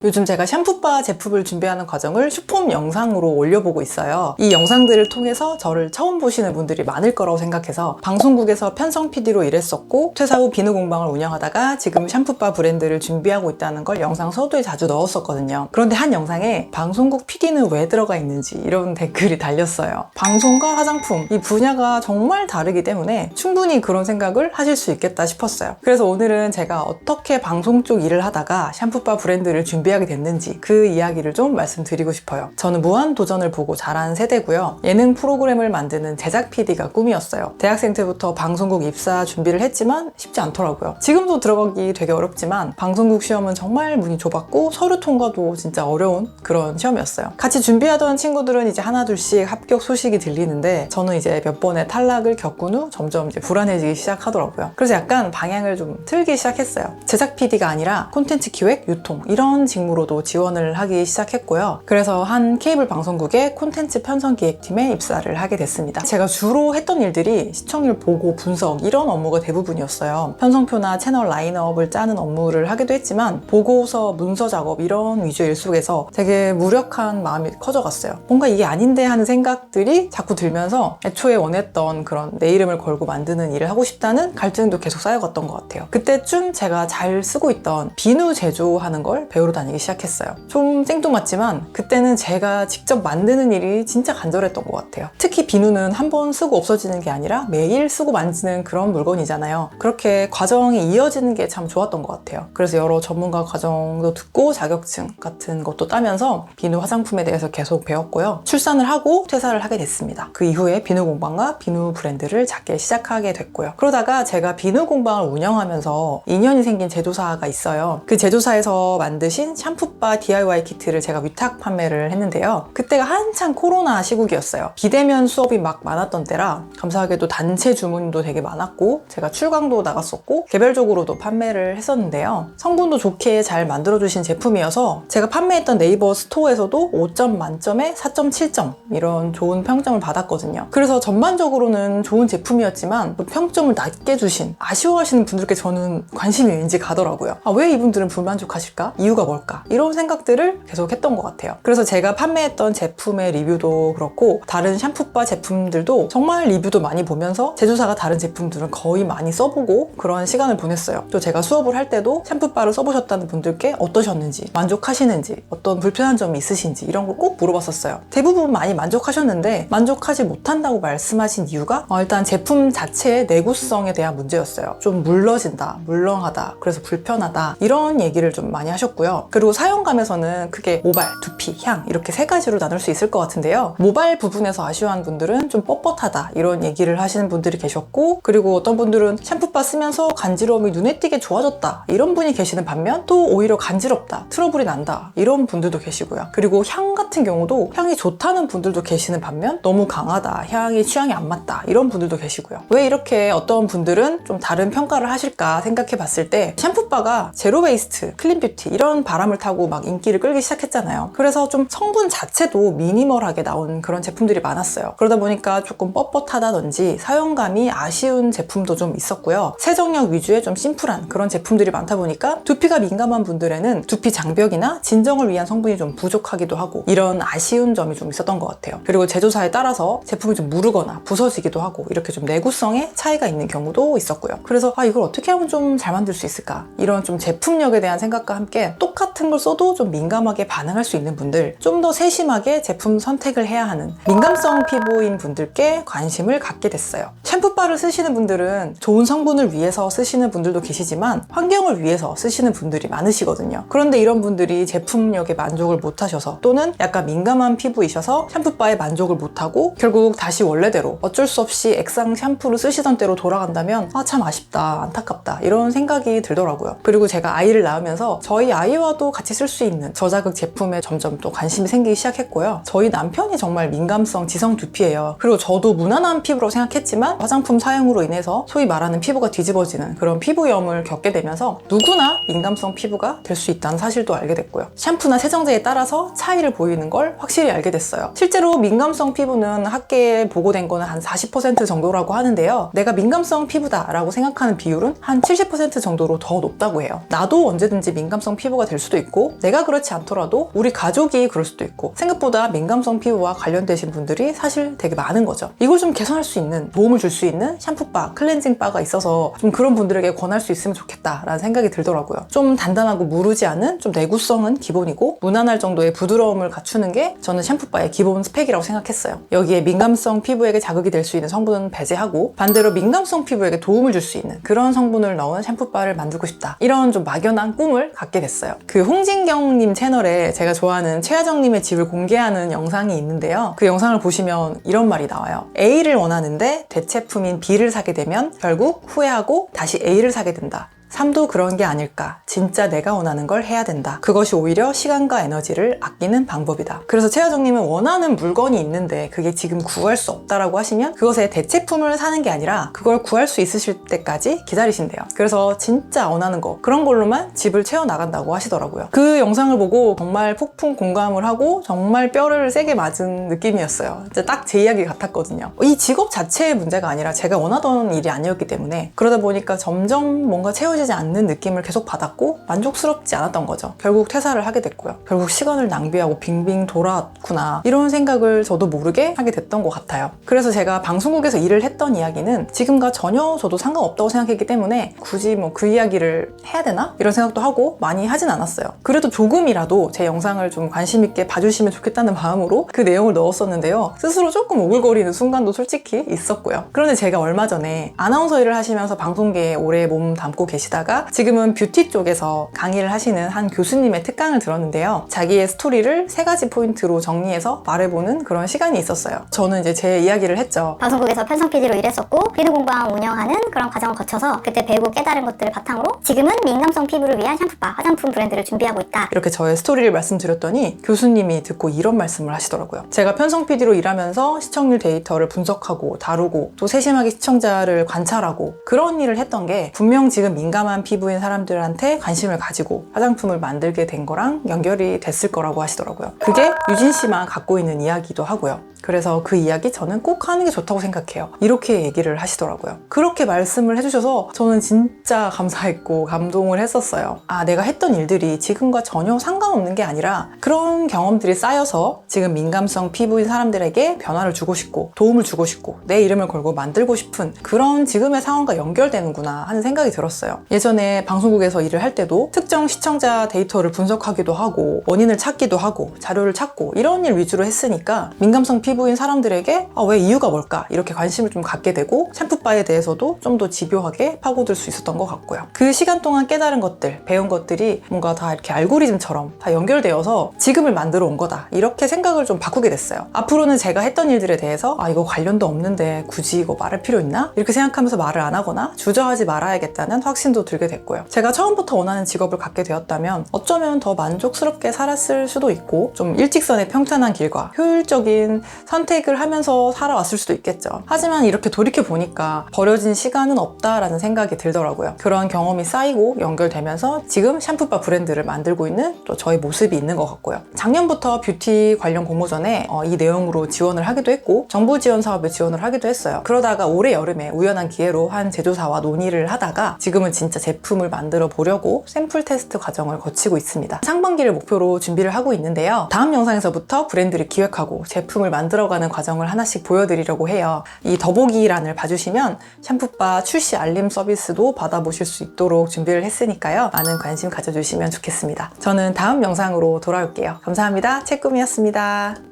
요즘 제가 샴푸바 제품을 준비하는 과정을 슈폼 영상으로 올려보고 있어요. 이 영상들을 통해서 저를 처음 보시는 분들이 많을 거라고 생각해서 방송국에서 편성 PD로 일했었고 퇴사 후 비누 공방을 운영하다가 지금 샴푸바 브랜드를 준비하고 있다는 걸 영상 서두에 자주 넣었었거든요. 그런데 한 영상에 방송국 PD는 왜 들어가 있는지 이런 댓글이 달렸어요. 방송과 화장품 이 분야가 정말 다르기 때문에 충분히 그런 생각을 하실 수 있겠다 싶었어요. 그래서 오늘은 제가 어떻게 방송 쪽 일을 하다가 샴푸바 브랜드를 준비하게 됐는지 그 이야기를 좀 말씀드리고 싶어요. 저는 무한도전을 보고 자란 세대고요. 예능 프로그램을 만드는 제작 PD가 꿈이었어요. 대학생 때부터 방송국 입사 준비를 했지만 쉽지 않더라고요. 지금도 들어가기 되게 어렵지만 방송국 시험은 정말 문이 좁았고 서류 통과도 진짜 어려운 그런 시험이었어요. 같이 준비하던 친구들은 이제 하나둘씩 합격 소식이 들리는데 저는 이제 몇 번의 탈락을 겪은 후 점점 이제 불안해지기 시작하더라고요. 그래서 약간 방향을 좀 틀기 시작했어요. 제작 PD가 아니라 콘텐츠 기획, 유통 이런 직무로도 지원을 하기 시작했고요. 그래서 한 케이블 방송국의 콘텐츠 편성 기획팀에 입사를 하게 됐습니다. 제가 주로 했던 일들이 시청률 보고 분석 이런 업무가 대부분이었어요. 편성표나 채널 라인업을 짜는 업무를 하기도 했지만 보고서, 문서 작업 이런 위주의 일 속에서 되게 무력한 마음이 커져갔어요. 뭔가 이게 아닌데 하는 생각들이 자꾸 들면서 애초에 원했던 그런 내 이름을 걸고 만드는 일을 하고 싶다는 갈증도 계속 쌓여갔던 것 같아요. 그때쯤 제가 잘 쓰고 있던 비누 제조하는 걸 배우러 다니기 시작했어요. 좀 생뚱맞지만 그때는 제가 직접 만드는 일이 진짜 간절했던 것 같아요. 특히 비누는 한 번 쓰고 없어지는 게 아니라 매일 쓰고 만지는 그런 물건이잖아요. 그렇게 과정이 이어지는 게 참 좋았던 것 같아요. 그래서 여러 전문가 과정도 듣고 자격증 같은 것도 따면서 비누 화장품에 대해서 계속 배웠고요. 출산을 하고 퇴사를 하게 됐습니다. 그 이후에 비누 공방과 비누 브랜드를 작게 시작하게 됐고요. 그러다가 제가 비누 공방을 운영하면서 인연이 생긴 제조사가 있어요. 그 제조사에서 만드신 샴푸바 DIY 키트를 제가 위탁 판매를 했는데요. 그때가 한창 코로나 시국이었어요. 비대면 수업이 막 많았던 때라 감사하게도 단체 주문도 되게 많았고 제가 출강도 나갔었고 개별적으로도 판매를 했었는데요. 성분도 좋게 잘 만들어주신 제품이어서 제가 판매했던 네이버 스토어에서도 5점 만점에 4.7점 이런 좋은 평점을 받았거든요. 그래서 전반적으로는 좋은 제품이었지만 평점을 낮게 주신 아쉬워하시는 분들께 저는 관심이 왠지 가더라고요. 왜 이분들은 불만족하실까? 이유가 뭘까? 이런 생각들을 계속 했던 것 같아요. 그래서 제가 판매했던 제품의 리뷰도 그렇고 다른 샴푸바 제품들도 정말 리뷰도 많이 보면서 제조사가 다른 제품들은 거의 많이 써보고 그런 시간을 보냈어요. 또 제가 수업을 할 때도 샴푸바를 써보셨다는 분들께 어떠셨는지, 만족하시는지, 어떤 불편한 점이 있으신지 이런 걸 꼭 물어봤었어요. 대부분 많이 만족하셨는데 만족하지 못한다고 말씀하신 이유가 일단 제품 자체의 내구성에 대한 문제였어요. 좀 물러진다, 물렁하다, 그래서 불편하다 이런 얘기를 좀 많이 하셨고요. 그리고 사용감에서는 크게 모발, 두피, 향 이렇게 세 가지로 나눌 수 있을 것 같은데요. 모발 부분에서 아쉬워하는 분들은 좀 뻣뻣하다 이런 얘기를 하시는 분들이 계셨고 그리고 어떤 분들은 샴푸바 쓰면서 간지러움이 눈에 띄게 좋아졌다 이런 분이 계시는 반면 또 오히려 간지럽다, 트러블이 난다 이런 분들도 계시고요. 그리고 향 같은 경우도 향이 좋다는 분들도 계시는 반면 너무 강하다, 향이 취향이 안 맞다 이런 분들도 계시고요. 왜 이렇게 어떤 분들은 좀 다른 평가를 하실까 생각해 봤을 때 샴푸바가 제로 웨이스트, 클린 뷰티 이런 바람을 타고 막 인기를 끌기 시작했잖아요. 그래서 좀 성분 자체도 미니멀하게 나온 그런 제품들이 많았어요. 그러다 보니까 조금 뻣뻣하다든지 사용감이 아쉬운 제품도 좀 있었고요. 세정력 위주의 좀 심플한 그런 제품들이 많다 보니까 두피가 민감한 분들에는 두피 장벽이나 진정을 위한 성분이 좀 부족하기도 하고 이런 아쉬운 점이 좀 있었던 것 같아요. 그리고 제조사에 따라서 제품이 좀 무르거나 부서지기도 하고 이렇게 좀 내구성에 차이가 있는 경우도 있었고요. 그래서 이걸 어떻게 하면 좀 잘 만들 수 있을까? 이런 좀 제품력에 대한 생각과 함께 똑같은 걸 써도 좀 민감하게 반응할 수 있는 분들, 좀 더 세심하게 제품 선택을 해야 하는 민감성 피부인 분들께 관심을 갖게 됐어요. 샴푸바를 쓰시는 분들은 좋은 성분을 위해서 쓰시는 분들도 계시지만 환경을 위해서 쓰시는 분들이 많으시거든요. 그런데 이런 분들이 제품력에 만족을 못하셔서 또는 약간 민감한 피부이셔서 샴푸바에 만족을 못하고 결국 다시 원래대로 어쩔 수 없이 액상 샴푸를 쓰시던 때로 돌아간다면 참 아쉽다, 안타깝다 이런 생각이 들더라고요. 그리고 제가 아이를 낳으면서 저희 아이와도 같이 쓸 수 있는 저자극 제품에 점점 또 관심이 생기기 시작했고요. 저희 남편이 정말 민감성 지성 두피예요. 그리고 저도 무난한 피부라고 생각했지만 화장품 사용으로 인해서 소위 말하는 피부가 뒤집어지는 그런 피부염을 겪게 되면서 누구나 민감성 피부가 될 수 있다는 사실도 알게 됐고요. 샴푸나 세정제에 따라서 차이를 보이는 걸 확실히 알게 됐어요. 실제로 민감성 피부는 학계에 보고된 거는 한 40% 정도라고 하는데요. 내가 민감성 피부다라고 생각하는 비율은 한 70% 정도로 더 높다고 해요. 나도 언제든지 민감성 피부가 될 수도 있고 내가 그렇지 않더라도 우리 가족이 그럴 수도 있고 생각보다 민감성 피부와 관련되신 분들이 사실 되게 많은 거죠. 이걸 좀 개선할 수 있는, 도움을 줄 수 있는 샴푸바, 클렌징 바가 있어서 좀 그런 분들에게 권할 수 있으면 좋겠다라는 생각이 들더라고요. 좀 단단하고 무르지 않은 좀 내구성은 기본이고 무난할 정도의 부드러움을 갖추는 게 저는 샴푸바의 기본 스펙이라고 생각했어요. 여기에 민감성 피부에게 자극이 될 수 있는 성분은 배제하고 반대로 민감성 피부에게 도움을 줄 수 있는 그런 성분을 넣은 샴푸바를 만들고 싶다. 이런 좀 막연한 꿈을 갖게 됐어요. 그 홍진경님 채널에 제가 좋아하는 최하정님의 집을 공개하는 영상이 있는데요. 그 영상을 보시면 이런 말이 나와요. A를 원하는데 대체품인 B를 사게 되면 결국 후회하고 다시 A를 사게 된다. 삶도 그런 게 아닐까. 진짜 내가 원하는 걸 해야 된다. 그것이 오히려 시간과 에너지를 아끼는 방법이다. 그래서 최하정님은 원하는 물건이 있는데 그게 지금 구할 수 없다라고 하시면 그것의 대체품을 사는 게 아니라 그걸 구할 수 있으실 때까지 기다리신대요. 그래서 진짜 원하는 거 그런 걸로만 집을 채워나간다고 하시더라고요. 그 영상을 보고 정말 폭풍 공감을 하고 정말 뼈를 세게 맞은 느낌이었어요. 진짜 딱 제 이야기 같았거든요. 이 직업 자체의 문제가 아니라 제가 원하던 일이 아니었기 때문에 그러다 보니까 점점 뭔가 채워지지 않는 느낌을 계속 받았고 만족스럽지 않았던 거죠. 결국 퇴사를 하게 됐고요. 결국 시간을 낭비하고 빙빙 돌았구나 이런 생각을 저도 모르게 하게 됐던 것 같아요. 그래서 제가 방송국에서 일을 했던 이야기는 지금과 전혀 저도 상관없다고 생각했기 때문에 굳이 뭐 그 이야기를 해야 되나? 이런 생각도 하고 많이 하진 않았어요. 그래도 조금이라도 제 영상을 좀 관심 있게 봐주시면 좋겠다는 마음으로 그 내용을 넣었었는데요. 스스로 조금 오글거리는 순간도 솔직히 있었고요. 그런데 제가 얼마 전에 아나운서 일을 하시면서 방송계에 오래 몸 담고 계시다가 지금은 뷰티 쪽에서 강의를 하시는 한 교수님의 특강을 들었는데요. 자기의 스토리를 3가지 포인트로 정리해서 말해보는 그런 시간이 있었어요. 저는 이제 제 이야기를 했죠. 방송국에서 편성 PD로 일했었고 비누 공방 운영하는 그런 과정을 거쳐서 그때 배우고 깨달은 것들을 바탕으로 지금은 민감성 피부를 위한 샴푸바, 화장품 브랜드를 준비하고 있다. 이렇게 저의 스토리를 말씀드렸더니 교수님이 듣고 이런 말씀을 하시더라고요. 제가 편성 PD로 일하면서 시청률 데이터를 분석하고 다루고 또 세심하게 시청자를 관찰하고 그런 일을 했던 게 분명 지금 민감한 피부인 사람들한테 관심을 가지고 화장품을 만들게 된 거랑 연결이 됐을 거라고 하시더라고요. 그게 유진 씨만 갖고 있는 이야기도 하고요. 그래서 그 이야기 저는 꼭 하는 게 좋다고 생각해요. 이렇게 얘기를 하시더라고요. 그렇게 말씀을 해주셔서 저는 진짜 감사했고 감동을 했었어요. 아, 내가 했던 일들이 지금과 전혀 상관없는 게 아니라 그런 경험들이 쌓여서 지금 민감성 피부인 사람들에게 변화를 주고 싶고 도움을 주고 싶고 내 이름을 걸고 만들고 싶은 그런 지금의 상황과 연결되는구나 하는 생각이 들었어요. 예전에 방송국에서 일을 할 때도 특정 시청자 데이터를 분석하기도 하고 원인을 찾기도 하고 자료를 찾고 이런 일 위주로 했으니까 민감성 피부인 사람들에게 왜 이유가 뭘까 이렇게 관심을 좀 갖게 되고 샴푸바에 대해서도 좀 더 집요하게 파고들 수 있었던 것 같고요. 그 시간 동안 깨달은 것들, 배운 것들이 뭔가 다 이렇게 알고리즘처럼 다 연결되어서 지금을 만들어 온 거다 이렇게 생각을 좀 바꾸게 됐어요. 앞으로는 제가 했던 일들에 대해서 이거 관련도 없는데 굳이 이거 말할 필요 있나? 이렇게 생각하면서 말을 안 하거나 주저하지 말아야겠다는 확신도 들게 됐고요. 제가 처음부터 원하는 직업을 갖게 되었다면 어쩌면 더 만족스럽게 살았을 수도 있고 좀 일직선의 평탄한 길과 효율적인 선택을 하면서 살아왔을 수도 있겠죠. 하지만 이렇게 돌이켜보니까 버려진 시간은 없다라는 생각이 들더라고요. 그런 경험이 쌓이고 연결되면서 지금 샴푸바 브랜드를 만들고 있는 또 저의 모습이 있는 것 같고요. 작년부터 뷰티 관련 공모전에 이 내용으로 지원을 하기도 했고 정부 지원 사업에 지원을 하기도 했어요. 그러다가 올해 여름에 우연한 기회로 한 제조사와 논의를 하다가 지금은 진짜 제품을 만들어 보려고 샘플 테스트 과정을 거치고 있습니다. 상반기를 목표로 준비를 하고 있는데요. 다음 영상에서부터 브랜드를 기획하고 제품을 만들어가는 과정을 하나씩 보여드리려고 해요. 이 더보기란을 봐주시면 샴푸바 출시 알림 서비스도 받아보실 수 있도록 준비를 했으니까요. 많은 관심 가져주시면 좋겠습니다. 저는 다음 영상으로 돌아올게요. 감사합니다. 채꿈이었습니다.